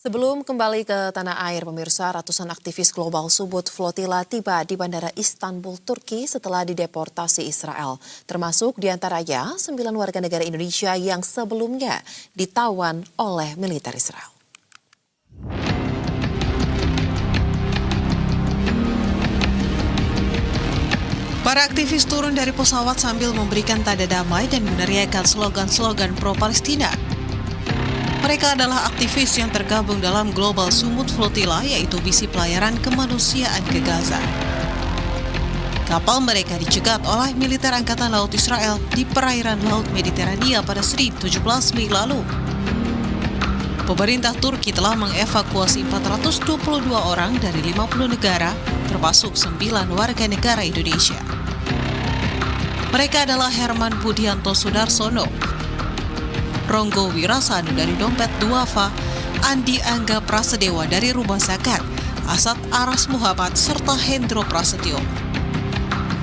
Sebelum kembali ke tanah air, pemirsa, ratusan aktivis Global Sumut Flotilla tiba di Bandara Istanbul, Turki setelah dideportasi Israel. Termasuk diantaranya 9 warga negara Indonesia yang sebelumnya ditawan oleh militer Israel. Para aktivis turun dari pesawat sambil memberikan tanda damai dan meneriakkan slogan-slogan pro-Palestina. Mereka adalah aktivis yang tergabung dalam Global Sumut Flotilla, yaitu misi pelayaran kemanusiaan ke Gaza. Kapal mereka dicegat oleh militer Angkatan Laut Israel di perairan Laut Mediterania pada Senin 17 Mei lalu. Pemerintah Turki telah mengevakuasi 422 orang dari 50 negara, termasuk 9 warga negara Indonesia. Mereka adalah Herman Budianto Sudarsono, Ronggo Wirasanu dari Dompet Duafa, Andi Angga Prasedewa dari Rumah Zakat, Asad Aras Muhammad, serta Hendro Prasetyo.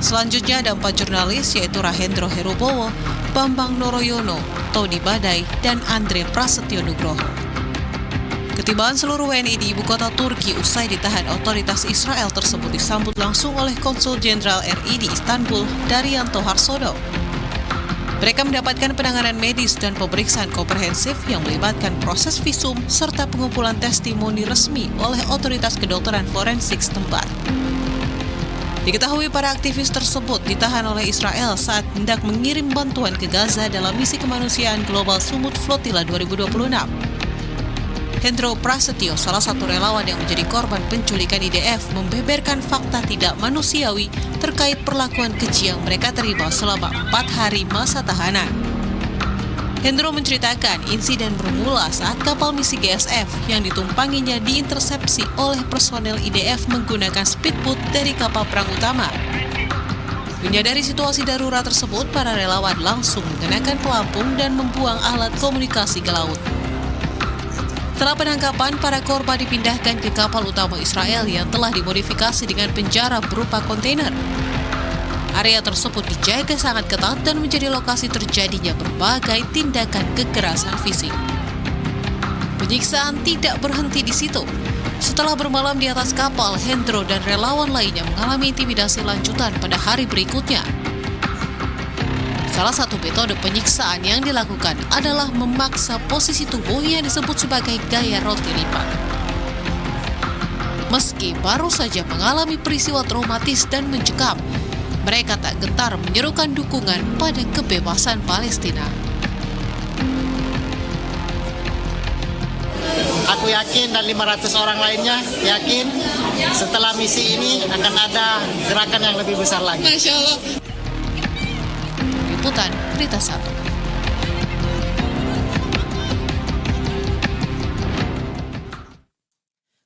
Selanjutnya ada 4 jurnalis yaitu Rahendro Herubowo, Bambang Noroyono, Tony Badai, dan Andre Prasetyo Nugroho. Ketibaan seluruh WNI di ibu kota Turki usai ditahan otoritas Israel tersebut disambut langsung oleh Konsul Jenderal RI di Istanbul, Daryanto Harsono. Mereka mendapatkan penanganan medis dan pemeriksaan komprehensif yang melibatkan proses visum serta pengumpulan testimoni resmi oleh otoritas kedokteran forensik setempat. Diketahui para aktivis tersebut ditahan oleh Israel saat hendak mengirim bantuan ke Gaza dalam misi kemanusiaan Global Sumut Flotilla 2026. Hendro Prasetyo, salah satu relawan yang menjadi korban penculikan IDF, membeberkan fakta tidak manusiawi terkait perlakuan keji yang mereka terima selama 4 hari masa tahanan. Hendro menceritakan insiden bermula saat kapal misi GSF yang ditumpanginya diintersepsi oleh personel IDF menggunakan speedboat dari kapal perang utama. Menyadari situasi darurat tersebut, para relawan langsung mengenakan pelampung dan membuang alat komunikasi ke laut. Setelah penangkapan, para korban dipindahkan ke kapal utama Israel yang telah dimodifikasi dengan penjara berupa kontainer. Area tersebut dijaga sangat ketat dan menjadi lokasi terjadinya berbagai tindakan kekerasan fisik. Penyiksaan tidak berhenti di situ. Setelah bermalam di atas kapal, Hendro dan relawan lainnya mengalami intimidasi lanjutan pada hari berikutnya. Salah satu metode penyiksaan yang dilakukan adalah memaksa posisi tubuh yang disebut sebagai gaya roti lipat. Meski baru saja mengalami peristiwa traumatis dan mencekam, mereka tak gentar menyerukan dukungan pada kebebasan Palestina. Aku yakin dan 500 orang lainnya yakin setelah misi ini akan ada gerakan yang lebih besar lagi. Masya Allah. Liputan Berita 1.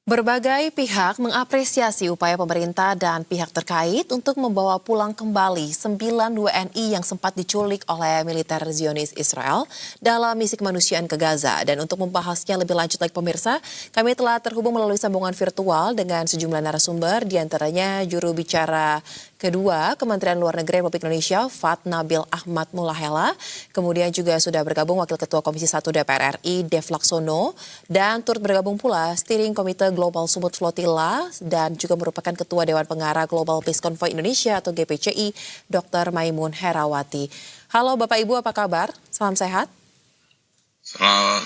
Berbagai pihak mengapresiasi upaya pemerintah dan pihak terkait untuk membawa pulang kembali 9 WNI yang sempat diculik oleh militer Zionis Israel dalam misi kemanusiaan ke Gaza. Dan untuk membahasnya lebih lanjut lagi pemirsa, kami telah terhubung melalui sambungan virtual dengan sejumlah narasumber, diantaranya juru bicara kedua Kementerian Luar Negeri Republik Indonesia, Fat Nabil Ahmad Mulahela. Kemudian juga sudah bergabung Wakil Ketua Komisi 1 DPR RI, Dev Laksono. Dan turut bergabung pula Steering Komite Global Sumut Flotilla dan juga merupakan Ketua Dewan Pengarah Global Peace Convoy Indonesia atau GPCI, Dr. Maimun Herawati. Halo Bapak Ibu, apa kabar? Salam sehat.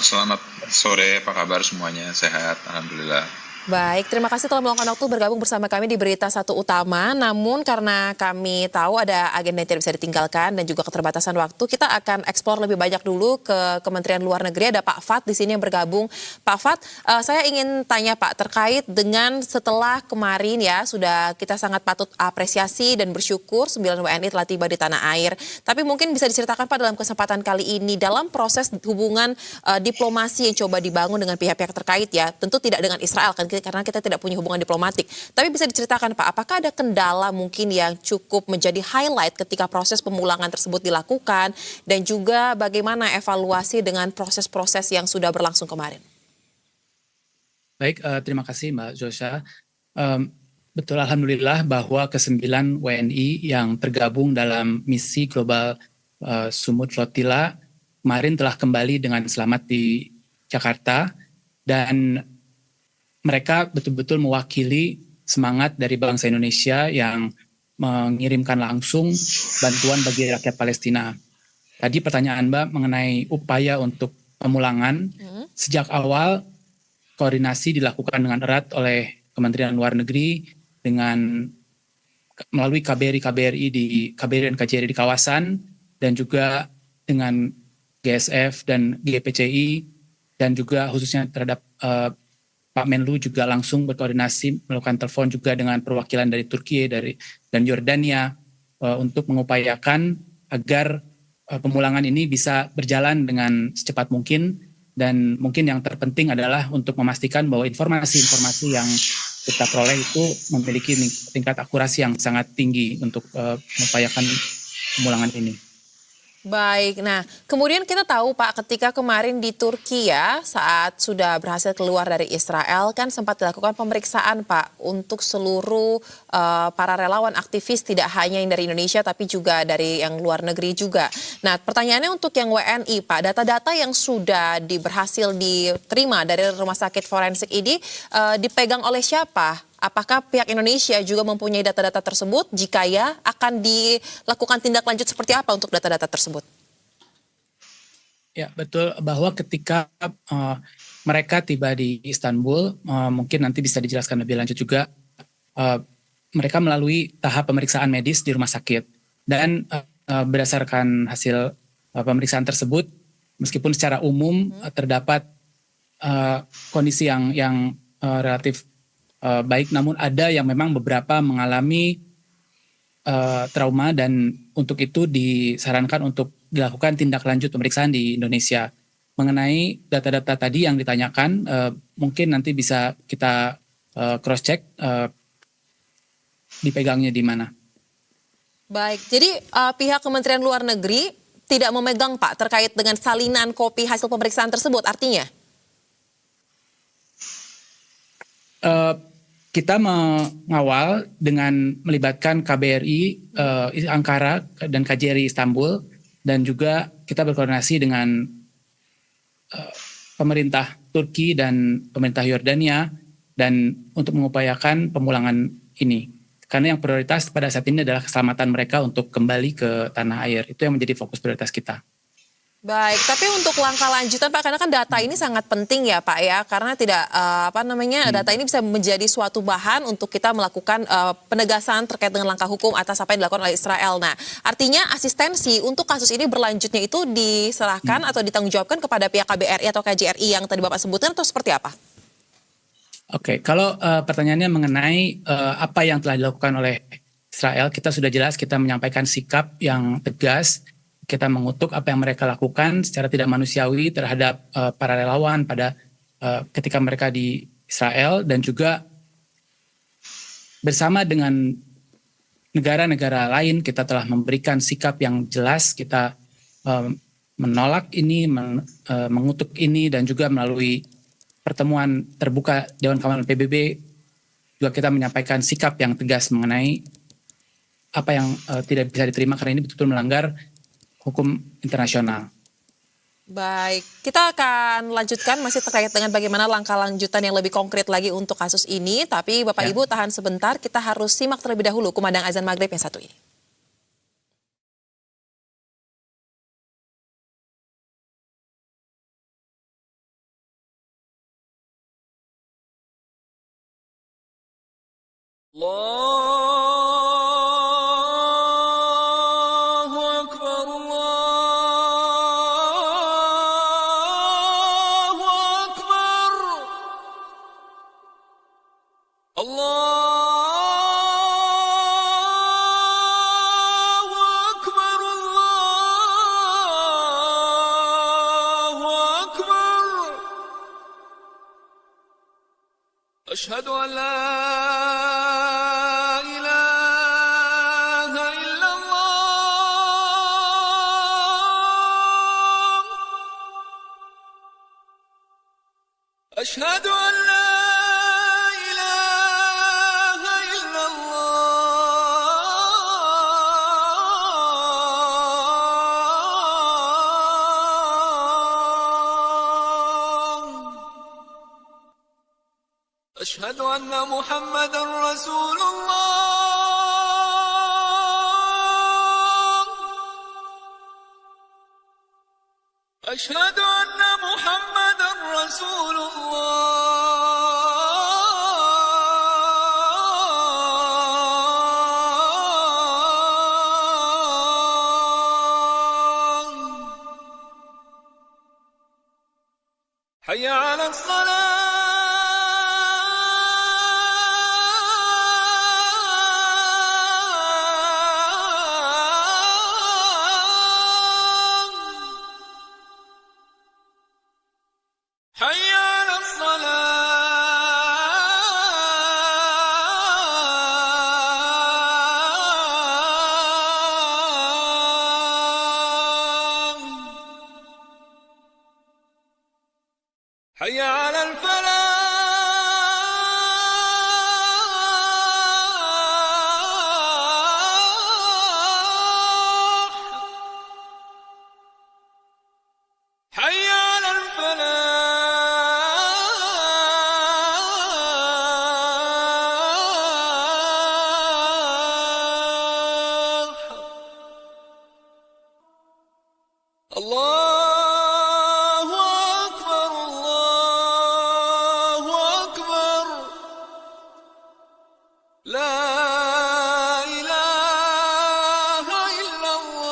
Selamat sore, apa kabar semuanya? Sehat, Alhamdulillah. Baik, terima kasih telah meluangkan waktu bergabung bersama kami di Berita Satu Utama. Namun karena kami tahu ada agenda yang tidak bisa ditinggalkan dan juga keterbatasan waktu, kita akan eksplor lebih banyak dulu ke Kementerian Luar Negeri. Ada Pak Fat di sini yang bergabung. Pak Fat, saya ingin tanya Pak terkait dengan setelah kemarin ya sudah kita sangat patut apresiasi dan bersyukur 9 WNI telah tiba di tanah air. Tapi mungkin bisa diceritakan Pak dalam kesempatan kali ini dalam proses hubungan diplomasi yang coba dibangun dengan pihak-pihak terkait ya, tentu tidak dengan Israel kan, karena kita tidak punya hubungan diplomatik. Tapi bisa diceritakan Pak, apakah ada kendala mungkin yang cukup menjadi highlight ketika proses pemulangan tersebut dilakukan dan juga bagaimana evaluasi dengan proses-proses yang sudah berlangsung kemarin? Baik, terima kasih Mbak Josha. Betul, Alhamdulillah bahwa ke-9 WNI yang tergabung dalam misi Global Sumut Flotilla kemarin telah kembali dengan selamat di Jakarta dan mereka betul-betul mewakili semangat dari bangsa Indonesia yang mengirimkan langsung bantuan bagi rakyat Palestina. Tadi pertanyaan Mbak mengenai upaya untuk pemulangan. Sejak awal koordinasi dilakukan dengan erat oleh Kementerian Luar Negeri melalui KBRI di KBRI dan KJRI di kawasan, dan juga dengan GSF dan GPCI, dan juga khususnya terhadap Pak Menlu juga langsung berkoordinasi melakukan telepon juga dengan perwakilan dari Turki dan Yordania untuk mengupayakan agar pemulangan ini bisa berjalan dengan secepat mungkin. Dan mungkin yang terpenting adalah untuk memastikan bahwa informasi-informasi yang kita peroleh itu memiliki tingkat akurasi yang sangat tinggi untuk mengupayakan pemulangan ini. Baik, nah kemudian kita tahu Pak, ketika kemarin di Turki ya, saat sudah berhasil keluar dari Israel, kan sempat dilakukan pemeriksaan Pak untuk seluruh para relawan aktivis, tidak hanya yang dari Indonesia tapi juga dari yang luar negeri juga. Nah pertanyaannya untuk yang WNI Pak, data-data yang sudah berhasil diterima dari rumah sakit forensik ini dipegang oleh siapa? Apakah pihak Indonesia juga mempunyai data-data tersebut? Jika ya, akan dilakukan tindak lanjut seperti apa untuk data-data tersebut? Ya, betul, bahwa ketika mereka tiba di Istanbul, mungkin nanti bisa dijelaskan lebih lanjut juga, mereka melalui tahap pemeriksaan medis di rumah sakit. Dan berdasarkan hasil pemeriksaan tersebut, meskipun secara umum terdapat kondisi yang relatif baik, namun ada yang memang beberapa mengalami trauma, dan untuk itu disarankan untuk dilakukan tindak lanjut pemeriksaan di Indonesia. Mengenai data-data tadi yang ditanyakan, mungkin nanti bisa kita cross-check dipegangnya di mana. Baik, jadi pihak Kementerian Luar Negeri tidak memegang Pak terkait dengan salinan kopi hasil pemeriksaan tersebut, artinya? Kita mengawal dengan melibatkan KBRI Ankara dan KJRI Istanbul, dan juga kita berkoordinasi dengan pemerintah Turki dan pemerintah Yordania, dan untuk mengupayakan pemulangan ini. Karena yang prioritas pada saat ini adalah keselamatan mereka untuk kembali ke tanah air. Itu yang menjadi fokus prioritas kita. Baik, tapi untuk langkah lanjutan Pak, karena kan data ini sangat penting ya Pak ya, karena tidak data ini bisa menjadi suatu bahan untuk kita melakukan penegasan terkait dengan langkah hukum atas apa yang dilakukan oleh Israel. Nah, artinya asistensi untuk kasus ini berlanjutnya itu diserahkan atau ditanggungjawabkan kepada pihak KBRI atau KJRI yang tadi Bapak sebutkan, atau seperti apa? Oke, kalau pertanyaannya mengenai apa yang telah dilakukan oleh Israel, kita sudah jelas, kita menyampaikan sikap yang tegas. Kita mengutuk apa yang mereka lakukan secara tidak manusiawi terhadap para relawan ketika mereka di Israel, dan juga bersama dengan negara-negara lain kita telah memberikan sikap yang jelas. Kita menolak ini, mengutuk ini, dan juga melalui pertemuan terbuka Dewan Keamanan PBB juga kita menyampaikan sikap yang tegas mengenai apa yang tidak bisa diterima, karena ini betul-betul melanggar hukum internasional. Baik, kita akan lanjutkan masih terkait dengan bagaimana langkah lanjutan yang lebih konkret lagi untuk kasus ini. Tapi Bapak Ibu tahan sebentar, kita harus simak terlebih dahulu kumandang azan maghrib yang satu ini. أشهد أن لا إله إلا الله أشهد أن لا إله إلا الله أشهد أن محمدا رسول الله أشهد أن محمدا رسول الله حي على الصلاة حي على الصلاة حي على الفلاح حي على الفلاح الله أكبر الله أكبر لا إله إلا الله.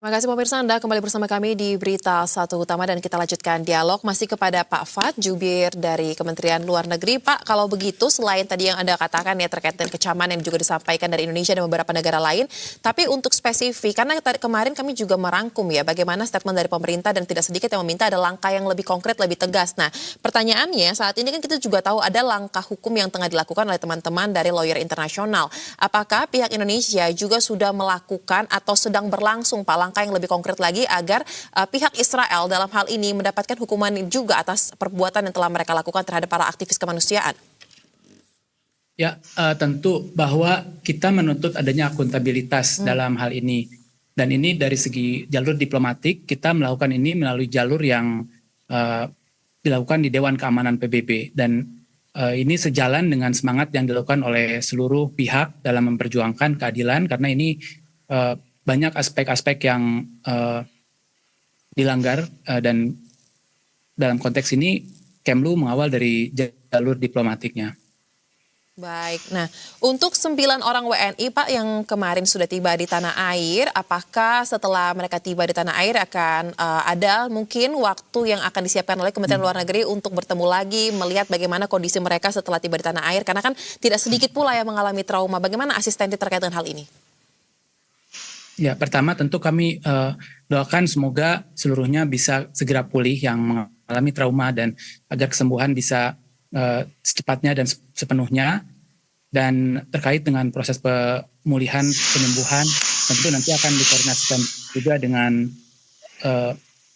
Terima kasih pemirsa, Anda kembali bersama kami di Berita Satu Utama dan kita lanjutkan dialog masih kepada Pak Fad, jubir dari Kementerian Luar Negeri. Pak, kalau begitu selain tadi yang Anda katakan ya terkait dengan kecaman yang juga disampaikan dari Indonesia dan beberapa negara lain, tapi untuk spesifik, karena kemarin kami juga merangkum ya bagaimana statement dari pemerintah dan tidak sedikit yang meminta ada langkah yang lebih konkret, lebih tegas. Nah, pertanyaannya saat ini kan kita juga tahu ada langkah hukum yang tengah dilakukan oleh teman-teman dari lawyer internasional. Apakah pihak Indonesia juga sudah melakukan atau sedang berlangsung Pak langkah yang lebih konkret lagi agar pihak Israel dalam hal ini mendapatkan hukuman juga atas perbuatan yang telah mereka lakukan terhadap para aktivis kemanusiaan? Ya, tentu bahwa kita menuntut adanya akuntabilitas dalam hal ini. Dan ini dari segi jalur diplomatik, kita melakukan ini melalui jalur yang dilakukan di Dewan Keamanan PBB. Dan ini sejalan dengan semangat yang dilakukan oleh seluruh pihak dalam memperjuangkan keadilan, karena ini banyak aspek-aspek yang dilanggar dan dalam konteks ini Kemlu mengawal dari jalur diplomatiknya. Baik, nah untuk 9 orang WNI Pak yang kemarin sudah tiba di tanah air, apakah setelah mereka tiba di tanah air akan ada mungkin waktu yang akan disiapkan oleh Kementerian Luar Negeri untuk bertemu lagi, melihat bagaimana kondisi mereka setelah tiba di tanah air, karena kan tidak sedikit pula yang mengalami trauma. Bagaimana asistensi terkait dengan hal ini? Ya, pertama tentu kami doakan semoga seluruhnya bisa segera pulih yang mengalami trauma dan agar kesembuhan bisa secepatnya dan sepenuhnya. Dan terkait dengan proses pemulihan, penyembuhan, tentu nanti akan dikoordinasikan juga dengan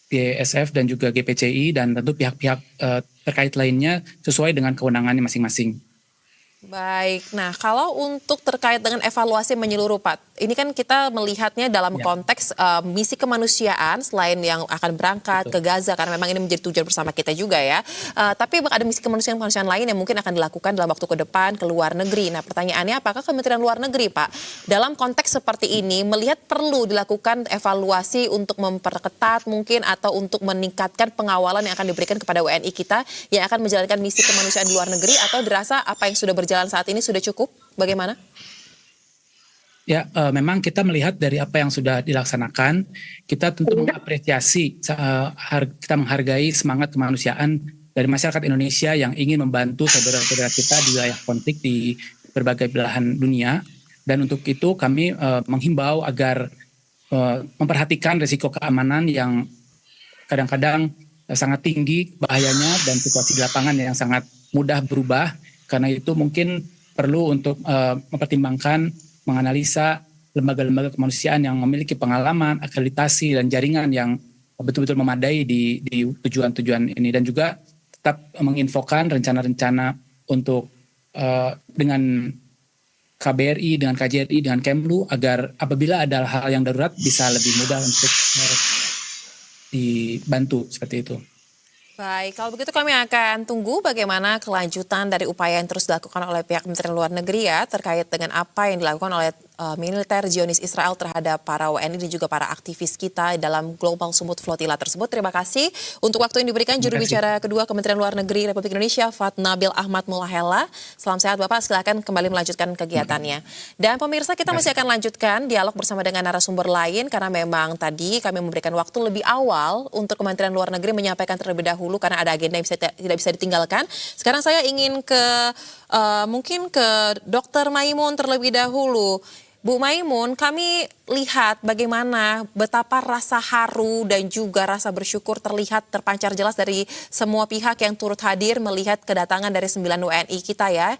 GSF dan juga GPCI dan tentu pihak-pihak terkait lainnya sesuai dengan kewenangannya masing-masing. Baik, nah kalau untuk terkait dengan evaluasi menyeluruh Pak, ini kan kita melihatnya dalam konteks misi kemanusiaan selain yang akan berangkat ke Gaza karena memang ini menjadi tujuan bersama kita juga ya. Tapi ada misi kemanusiaan lain yang mungkin akan dilakukan dalam waktu ke depan ke luar negeri. Nah pertanyaannya apakah Kementerian Luar Negeri Pak dalam konteks seperti ini melihat perlu dilakukan evaluasi untuk memperketat mungkin atau untuk meningkatkan pengawalan yang akan diberikan kepada WNI kita yang akan menjalankan misi kemanusiaan di luar negeri, atau dirasa apa yang sudah berjalan saat ini sudah cukup? Bagaimana? Ya, memang kita melihat dari apa yang sudah dilaksanakan, kita tentu mengapresiasi, kita menghargai semangat kemanusiaan dari masyarakat Indonesia yang ingin membantu saudara-saudara kita di wilayah konflik di berbagai belahan dunia. Dan untuk itu kami menghimbau agar memperhatikan risiko keamanan yang kadang-kadang sangat tinggi bahayanya dan situasi di lapangan yang sangat mudah berubah. Karena itu mungkin perlu untuk mempertimbangkan, menganalisa lembaga-lembaga kemanusiaan yang memiliki pengalaman, akreditasi, dan jaringan yang betul-betul memadai di tujuan-tujuan ini. Dan juga tetap menginfokan rencana-rencana untuk dengan KBRI, dengan KJRI, dengan Kemlu, agar apabila ada hal yang darurat bisa lebih mudah untuk dibantu seperti itu. Baik, kalau begitu kami akan tunggu bagaimana kelanjutan dari upaya yang terus dilakukan oleh pihak Kementerian Luar Negeri ya terkait dengan apa yang dilakukan oleh militer Zionis Israel terhadap para WNI dan juga para aktivis kita dalam Global Sumut Flotilla tersebut. Terima kasih untuk waktu yang diberikan juru bicara kedua Kementerian Luar Negeri Republik Indonesia Fatnabil Ahmad Mulahela. Salam sehat Bapak, silakan kembali melanjutkan kegiatannya. Dan pemirsa, kita masih akan lanjutkan dialog bersama dengan narasumber lain karena memang tadi kami memberikan waktu lebih awal untuk Kementerian Luar Negeri menyampaikan terlebih dahulu karena ada agenda yang tidak bisa ditinggalkan. Sekarang saya ingin mungkin ke Dr. Maimun terlebih dahulu. Bu Maimun, kami lihat bagaimana betapa rasa haru dan juga rasa bersyukur terlihat terpancar jelas dari semua pihak yang turut hadir melihat kedatangan dari 9 WNI kita ya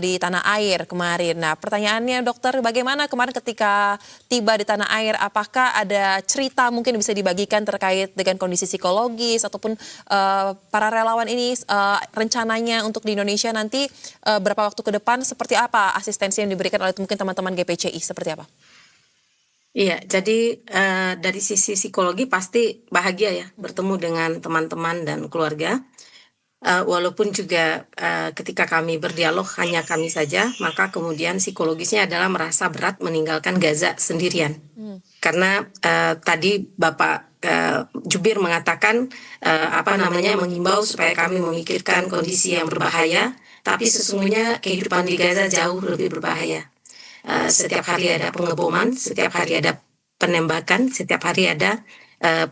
di tanah air kemarin. Nah, pertanyaannya dokter, bagaimana kemarin ketika tiba di tanah air, apakah ada cerita mungkin bisa dibagikan terkait dengan kondisi psikologis ataupun para relawan ini rencananya untuk di Indonesia nanti berapa waktu ke depan, seperti apa asistensi yang diberikan oleh mungkin teman-teman GPCI, seperti apa? Iya, jadi dari sisi psikologi pasti bahagia ya bertemu dengan teman-teman dan keluarga. Walaupun juga ketika kami berdialog hanya kami saja, maka kemudian psikologisnya adalah merasa berat meninggalkan Gaza sendirian. Karena tadi Bapak Jubir mengatakan mengimbau supaya kami memikirkan kondisi yang berbahaya, tapi sesungguhnya kehidupan di Gaza jauh lebih berbahaya. Setiap hari ada pengeboman, setiap hari ada penembakan, setiap hari ada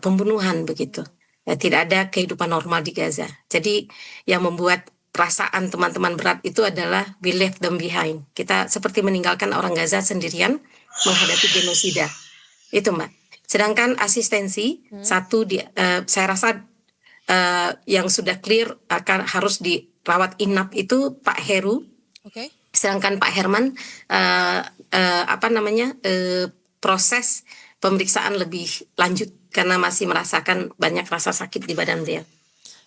pembunuhan begitu. Tidak ada kehidupan normal di Gaza. Jadi yang membuat perasaan teman-teman berat itu adalah we left them behind. Kita seperti meninggalkan orang Gaza sendirian menghadapi genosida. Itu Mbak. Sedangkan asistensi saya rasa yang sudah clear harus dirawat inap itu Pak Heru. Oke. Sedangkan Pak Herman proses pemeriksaan lebih lanjut karena masih merasakan banyak rasa sakit di badan beliau.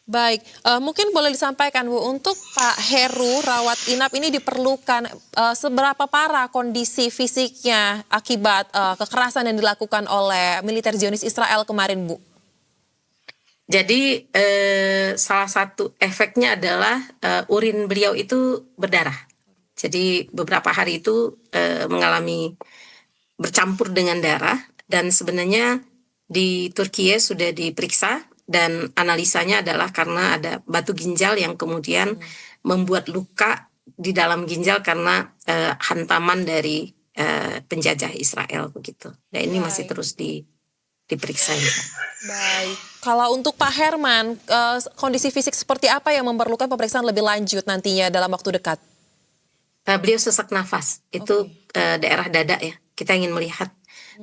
Baik, mungkin boleh disampaikan Bu, untuk Pak Heru rawat inap ini diperlukan seberapa parah kondisi fisiknya akibat kekerasan yang dilakukan oleh militer Zionis Israel kemarin Bu? Jadi salah satu efeknya adalah urin beliau itu berdarah. Jadi beberapa hari itu mengalami bercampur dengan darah dan sebenarnya di Turki sudah diperiksa dan analisanya adalah karena ada batu ginjal yang kemudian membuat luka di dalam ginjal karena hantaman dari penjajah Israel begitu. Dan ini masih terus diperiksa. Baik, kalau untuk Pak Herman, kondisi fisik seperti apa yang memerlukan pemeriksaan lebih lanjut nantinya dalam waktu dekat? Beliau sesak nafas, itu daerah dada ya. Kita ingin melihat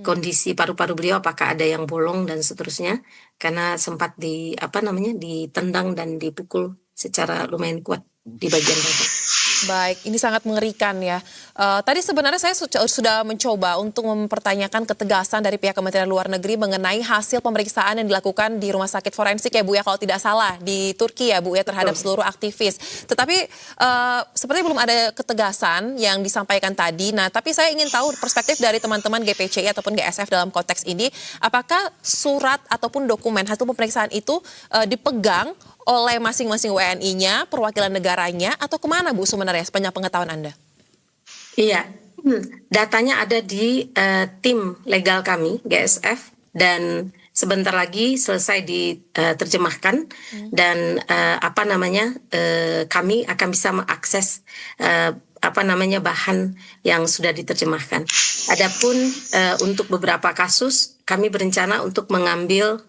kondisi paru-paru beliau apakah ada yang bolong dan seterusnya, karena sempat ditendang dan dipukul secara lumayan kuat di bagian dada. Baik, ini sangat mengerikan ya. Tadi sebenarnya saya sudah mencoba untuk mempertanyakan ketegasan dari pihak Kementerian Luar Negeri mengenai hasil pemeriksaan yang dilakukan di rumah sakit forensik ya Bu ya, kalau tidak salah di Turki ya Bu ya, terhadap seluruh aktivis. Tetapi sepertinya belum ada ketegasan yang disampaikan tadi. Nah, tapi saya ingin tahu perspektif dari teman-teman GPCI ataupun GSF dalam konteks ini, apakah surat ataupun dokumen hasil pemeriksaan itu dipegang oleh masing-masing WNI-nya, perwakilan negaranya, atau kemana Bu sebenarnya sepanjang pengetahuan Anda? Iya, datanya ada di tim legal kami, GSF, dan sebentar lagi selesai diterjemahkan dan kami akan bisa mengakses bahan yang sudah diterjemahkan. Adapun untuk beberapa kasus kami berencana untuk mengambil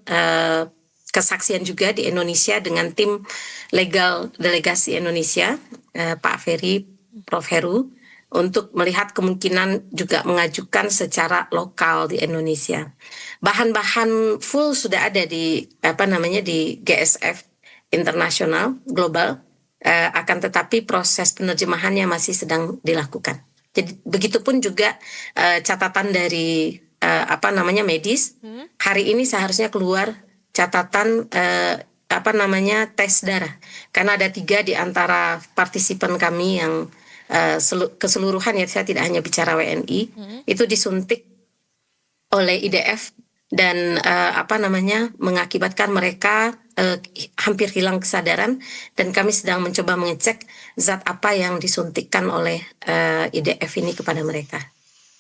kesaksian juga di Indonesia dengan tim legal delegasi Indonesia, Pak Ferry, Prof. Heru, untuk melihat kemungkinan juga mengajukan secara lokal di Indonesia. Bahan-bahan full sudah ada di GSF internasional global, akan tetapi proses penerjemahannya masih sedang dilakukan. Jadi begitupun juga catatan dari medis. Hari ini seharusnya keluar catatan tes darah, karena ada 3 di antara partisipan kami yang keseluruhan ya, saya tidak hanya bicara WNI, itu disuntik oleh IDF dan mengakibatkan mereka hampir hilang kesadaran, dan kami sedang mencoba mengecek zat apa yang disuntikkan oleh IDF ini kepada mereka.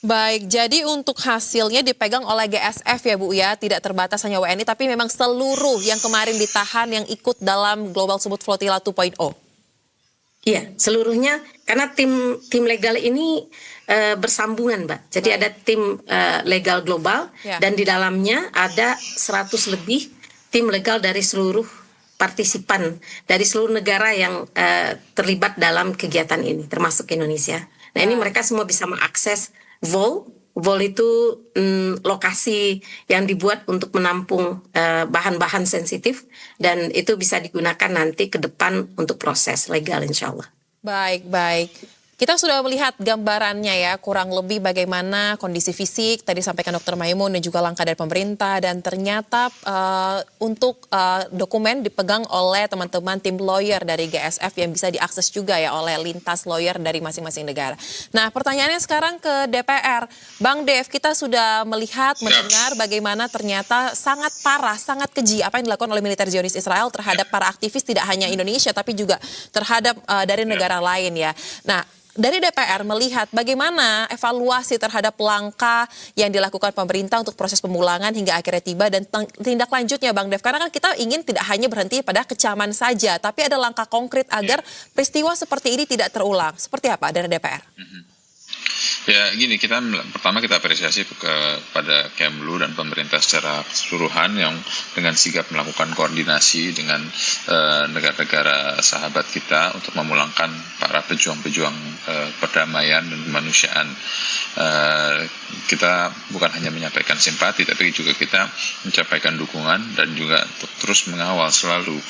Baik, jadi untuk hasilnya dipegang oleh GSF ya Bu ya, tidak terbatas hanya WNI tapi memang seluruh yang kemarin ditahan yang ikut dalam Global Sumut Flotilla 2.0. Iya, seluruhnya karena tim legal ini bersambungan, Mbak. Jadi ada tim legal global dan di dalamnya ada 100 lebih tim legal dari seluruh partisipan dari seluruh negara yang terlibat dalam kegiatan ini, termasuk Indonesia. Nah, ini mereka semua bisa mengakses VOL. VOL itu lokasi yang dibuat untuk menampung bahan-bahan sensitif dan itu bisa digunakan nanti ke depan untuk proses legal insya Allah. Baik. Kita sudah melihat gambarannya ya, kurang lebih bagaimana kondisi fisik, tadi sampaikan Dr. Maimun dan juga langkah dari pemerintah, dan ternyata untuk dokumen dipegang oleh teman-teman tim lawyer dari GSF yang bisa diakses juga ya oleh lintas lawyer dari masing-masing negara. Nah, pertanyaannya sekarang ke DPR. Bang Dev, kita sudah melihat, mendengar bagaimana ternyata sangat parah, sangat keji apa yang dilakukan oleh militer Zionis Israel terhadap para aktivis tidak hanya Indonesia tapi juga terhadap dari negara lain ya. Nah, dari DPR melihat bagaimana evaluasi terhadap langkah yang dilakukan pemerintah untuk proses pemulangan hingga akhirnya tiba dan tindak lanjutnya Bang Dev. Karena kan kita ingin tidak hanya berhenti pada kecaman saja, tapi ada langkah konkret agar peristiwa seperti ini tidak terulang. Seperti apa dari DPR? Ya gini, pertama kita apresiasi kepada Kemlu dan pemerintah secara keseluruhan yang dengan sigap melakukan koordinasi dengan negara-negara sahabat kita untuk memulangkan para pejuang-pejuang perdamaian dan kemanusiaan. Kita bukan hanya menyampaikan simpati, tapi juga kita menyampaikan dukungan dan juga terus mengawal selalu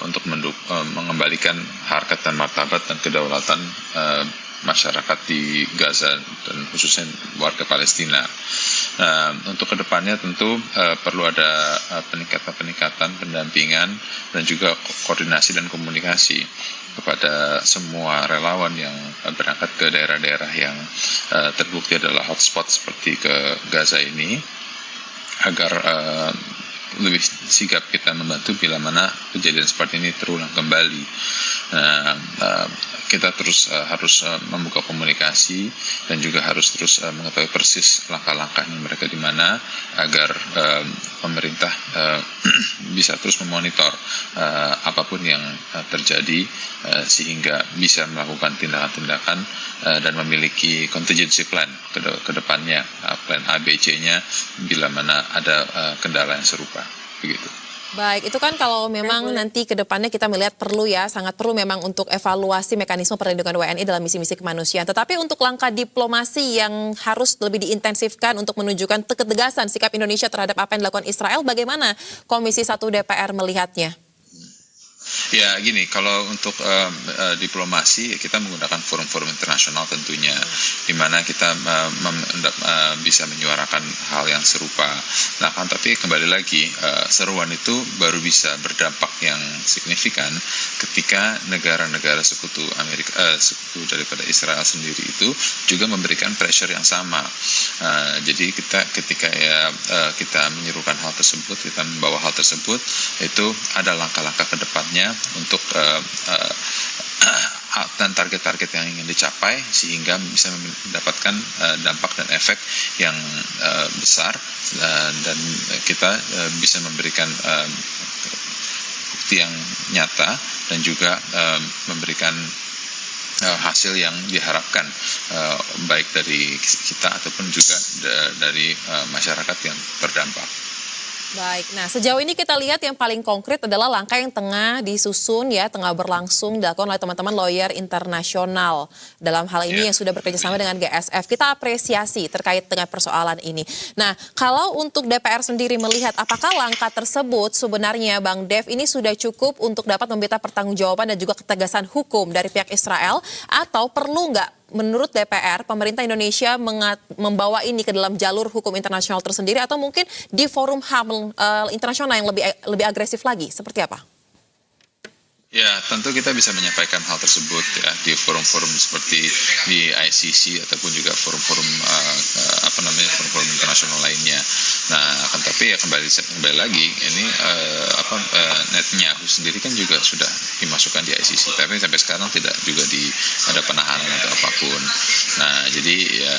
untuk mengembalikan harkat dan martabat dan kedaulatan masyarakat di Gaza dan khususnya warga Palestina. Untuk kedepannya tentu perlu ada peningkatan pendampingan dan juga koordinasi dan komunikasi kepada semua relawan yang berangkat ke daerah-daerah yang terbukti adalah hotspot seperti ke Gaza ini, agar lebih sigap kita membantu bila mana kejadian seperti ini terulang kembali. Kita terus harus membuka komunikasi dan juga harus terus mengetahui persis langkah-langkahnya mereka di mana agar pemerintah bisa terus memonitor apapun yang terjadi sehingga bisa melakukan tindakan-tindakan dan memiliki contingency plan ke depannya, plan ABC-nya bila mana ada kendala yang serupa, begitu. Baik, itu kan kalau memang nanti ke depannya kita melihat perlu ya, sangat perlu memang untuk evaluasi mekanisme perlindungan WNI dalam misi-misi kemanusiaan. Tetapi untuk langkah diplomasi yang harus lebih diintensifkan untuk menunjukkan ketegasan sikap Indonesia terhadap apa yang dilakukan Israel, bagaimana Komisi 1 DPR melihatnya? Ya gini, kalau untuk diplomasi kita menggunakan forum-forum internasional tentunya, di mana kita bisa menyuarakan hal yang serupa. Nah kan tapi kembali lagi seruan itu baru bisa berdampak yang signifikan ketika negara-negara sekutu sekutu daripada Israel sendiri itu juga memberikan pressure yang sama. Jadi ketika kita menyerukan hal tersebut, kita membawa hal tersebut, itu ada langkah-langkah ke depannya untuk dan target-target yang ingin dicapai sehingga bisa mendapatkan dampak dan efek yang besar dan kita bisa memberikan bukti yang nyata dan juga memberikan hasil yang diharapkan baik dari kita ataupun juga dari masyarakat yang terdampak. Baik, nah sejauh ini kita lihat yang paling konkret adalah langkah yang tengah disusun ya, tengah berlangsung dilakukan oleh teman-teman lawyer internasional dalam hal ini yang sudah bekerjasama dengan GSF. Kita apresiasi terkait dengan persoalan ini. Nah, kalau untuk DPR sendiri melihat apakah langkah tersebut sebenarnya Bang Dev ini sudah cukup untuk dapat meminta pertanggungjawaban dan juga ketegasan hukum dari pihak Israel, atau perlu nggak menurut DPR, pemerintah Indonesia membawa ini ke dalam jalur hukum internasional tersendiri atau mungkin di forum HAM internasional yang lebih agresif lagi? Seperti apa? Ya, tentu kita bisa menyampaikan hal tersebut ya di forum-forum seperti di ICC ataupun juga forum-forum forum-forum internasional lainnya. Nah, akan tapi ya kembali lagi ini Netanyahu sendiri kan juga sudah dimasukkan di ICC, tapi sampai sekarang tidak juga ada penahanan atau apapun. Nah, jadi ya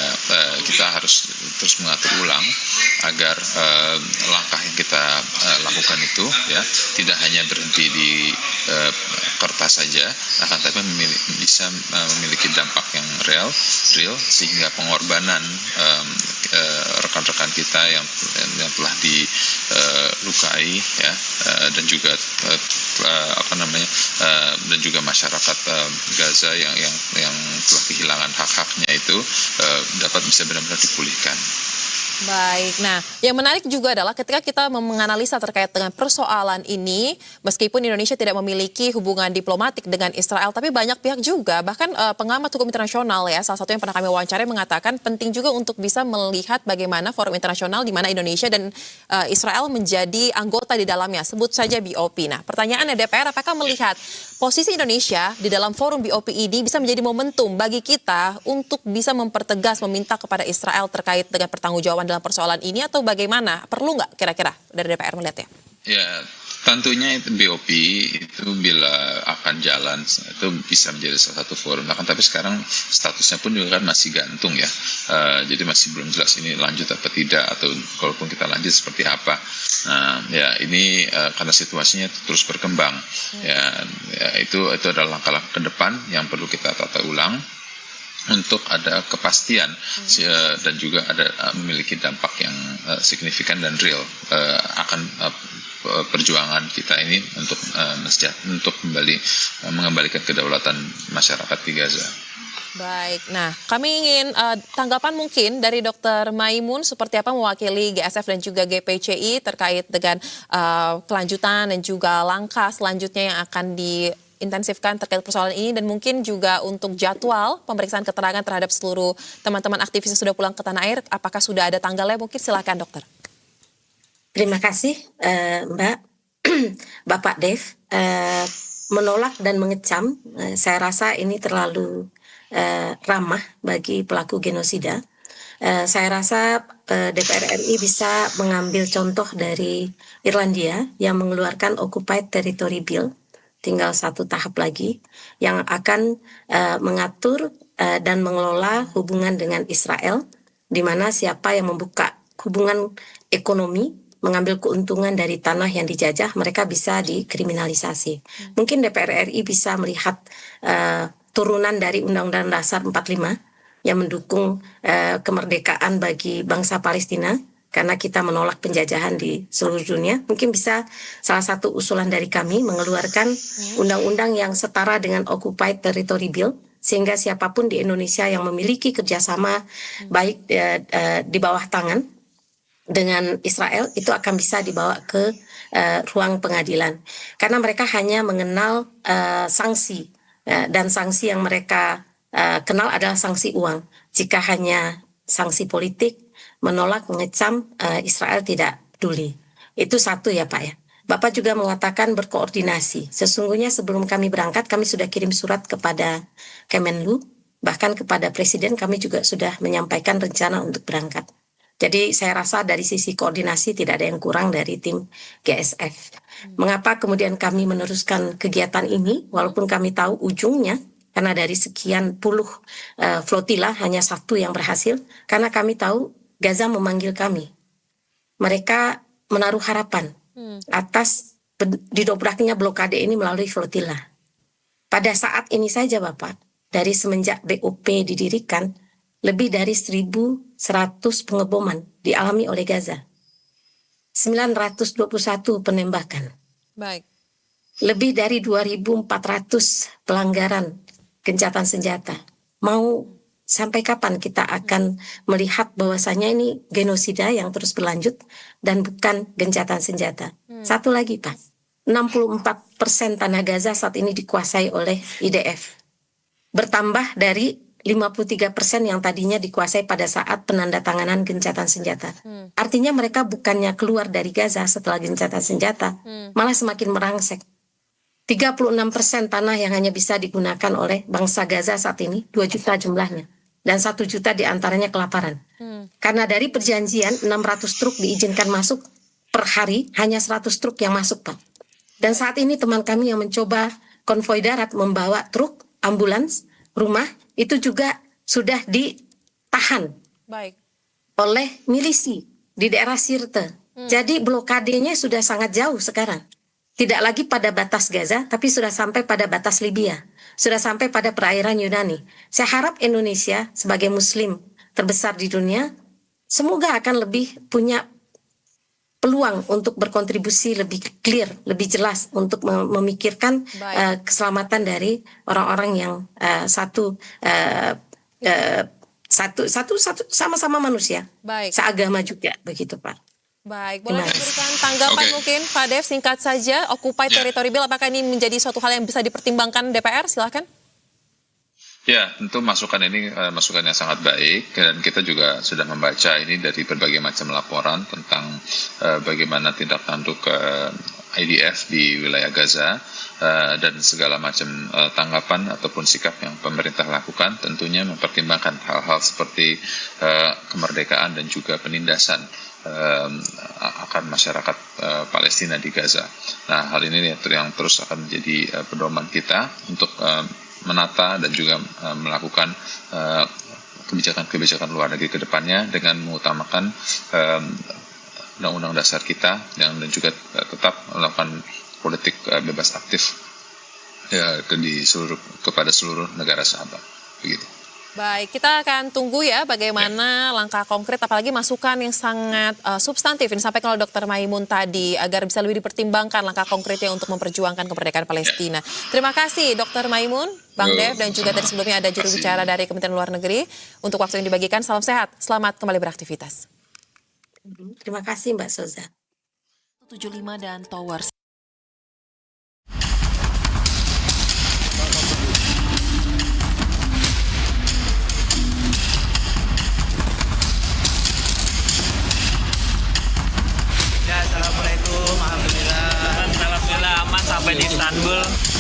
kita harus terus mengatur ulang agar langkah yang kita lakukan itu ya tidak hanya berhenti di kertas saja, akan tapi bisa memiliki dampak yang real sehingga pengorbanan rekan-rekan kita yang telah dilukai ya dan juga dan juga masyarakat Gaza yang telah kehilangan hak-haknya itu dapat bisa benar-benar dipulihkan. Baik, nah yang menarik juga adalah ketika kita menganalisa terkait dengan persoalan ini, meskipun Indonesia tidak memiliki hubungan diplomatik dengan Israel, tapi banyak pihak juga, bahkan pengamat hukum internasional ya, salah satu yang pernah kami wawancarai mengatakan penting juga untuk bisa melihat bagaimana forum internasional di mana Indonesia dan Israel menjadi anggota di dalamnya, sebut saja BOP. Nah pertanyaannya DPR, apakah melihat posisi Indonesia di dalam forum BOP ini bisa menjadi momentum bagi kita untuk bisa mempertegas, meminta kepada Israel terkait dengan pertanggungjawaban dalam persoalan ini, atau bagaimana? Perlu nggak kira-kira dari DPR melihatnya? Ya, tentunya BOP itu bila akan jalan itu bisa menjadi salah satu forum. Nah, tapi sekarang statusnya pun juga kan masih gantung ya. Jadi masih belum jelas ini lanjut apa tidak, atau kalaupun kita lanjut seperti apa. Nah, ya ini karena situasinya terus berkembang. Ya itu adalah langkah-langkah ke depan yang perlu kita tata ulang untuk ada kepastian dan juga ada memiliki dampak yang signifikan dan real akan perjuangan kita ini untuk mengembalikan kedaulatan masyarakat di Gaza. Baik, nah kami ingin tanggapan mungkin dari Dr. Maimun seperti apa mewakili GSF dan juga GPCI terkait dengan kelanjutan dan juga langkah selanjutnya yang akan diintensifkan terkait persoalan ini, dan mungkin juga untuk jadwal pemeriksaan keterangan terhadap seluruh teman-teman aktivis yang sudah pulang ke tanah air, apakah sudah ada tanggalnya? Mungkin silakan dokter. Terima kasih Mbak. Bapak Dev, menolak dan mengecam, saya rasa ini terlalu ramah bagi pelaku genosida. Saya rasa DPR RI bisa mengambil contoh dari Irlandia yang mengeluarkan Occupied Territory Bill, tinggal satu tahap lagi, yang akan mengatur dan mengelola hubungan dengan Israel, di mana siapa yang membuka hubungan ekonomi, mengambil keuntungan dari tanah yang dijajah, mereka bisa dikriminalisasi. Mungkin DPR RI bisa melihat turunan dari Undang-Undang Dasar 45 yang mendukung kemerdekaan bagi bangsa Palestina, karena kita menolak penjajahan di seluruh dunia. Mungkin bisa salah satu usulan dari kami mengeluarkan undang-undang yang setara dengan Occupied Territory Bill, sehingga siapapun di Indonesia yang memiliki kerjasama baik di bawah tangan dengan Israel itu akan bisa dibawa ke ruang pengadilan, karena mereka hanya mengenal sanksi, dan sanksi yang mereka kenal adalah sanksi uang. Jika hanya sanksi politik, menolak, mengecam, Israel tidak peduli. Itu satu ya Pak ya. Bapak juga mengatakan berkoordinasi. Sesungguhnya sebelum kami berangkat, kami sudah kirim surat kepada Kemenlu, bahkan kepada Presiden kami juga sudah menyampaikan rencana untuk berangkat. Jadi saya rasa dari sisi koordinasi tidak ada yang kurang dari tim GSF. Mengapa kemudian kami meneruskan kegiatan ini, walaupun kami tahu ujungnya, karena dari sekian puluh flotila hanya satu yang berhasil, karena kami tahu Gaza memanggil kami. Mereka menaruh harapan atas didobraknya blokade ini melalui flotila. Pada saat ini saja Bapak, dari semenjak BOP didirikan, lebih dari 1.100 pengeboman dialami oleh Gaza. 921 penembakan. Baik. Lebih dari 2.400 pelanggaran gencatan senjata. Mau sampai kapan kita akan melihat bahwasanya ini genosida yang terus berlanjut dan bukan gencatan senjata? Satu lagi Pak, 64% tanah Gaza saat ini dikuasai oleh IDF. Bertambah dari 53% yang tadinya dikuasai pada saat penandatanganan gencatan senjata. Artinya mereka bukannya keluar dari Gaza setelah gencatan senjata, malah semakin merangsek. 36% tanah yang hanya bisa digunakan oleh bangsa Gaza saat ini, 2 juta jumlahnya. dan 1 juta diantaranya kelaparan. Karena dari perjanjian 600 truk diizinkan masuk per hari, hanya 100 truk yang masuk, Pak. Dan saat ini teman kami yang mencoba konvoi darat membawa truk, ambulans, rumah, itu juga sudah ditahan Baik. oleh milisi di daerah Sirte. Jadi blokadenya sudah sangat jauh sekarang. Tidak lagi pada batas Gaza, tapi sudah sampai pada batas Libya. Sudah sampai pada perairan Yunani. Saya harap Indonesia sebagai muslim terbesar di dunia, semoga akan lebih punya peluang untuk berkontribusi lebih clear, lebih jelas untuk memikirkan keselamatan dari orang-orang yang sama-sama manusia, seagama juga, begitu Pak. Baik, boleh memberikan tanggapan mungkin Pak Dev singkat saja, Occupy Territory Bill, apakah ini menjadi suatu hal yang bisa dipertimbangkan DPR? Silahkan. Ya, tentu masukan ini masukan yang sangat baik, dan kita juga sudah membaca ini dari berbagai macam laporan tentang bagaimana tindak tanduk IDF di wilayah Gaza, dan segala macam tanggapan ataupun sikap yang pemerintah lakukan tentunya mempertimbangkan hal-hal seperti kemerdekaan dan juga penindasan akan masyarakat Palestina di Gaza. Nah, hal ini yang terus akan menjadi pedoman kita untuk menata dan juga melakukan kebijakan-kebijakan luar negeri ke depannya dengan mengutamakan undang-undang dasar kita dan juga tetap melakukan politik bebas aktif kepada seluruh negara sahabat. Begitu. Baik, kita akan tunggu ya bagaimana langkah konkret, apalagi masukan yang sangat substantif yang disampaikan oleh Dr. Maimun tadi, agar bisa lebih dipertimbangkan langkah konkretnya untuk memperjuangkan kemerdekaan Palestina. Terima kasih Dr. Maimun, Bang Dev, dan juga tadi sebelumnya ada juru bicara dari Kementerian Luar Negeri untuk waktu yang dibagikan. Salam sehat, selamat kembali beraktivitas. Terima kasih Mbak Soza. 75 dan Towers. Assalamualaikum, alhamdulillah aman sampai di Istanbul.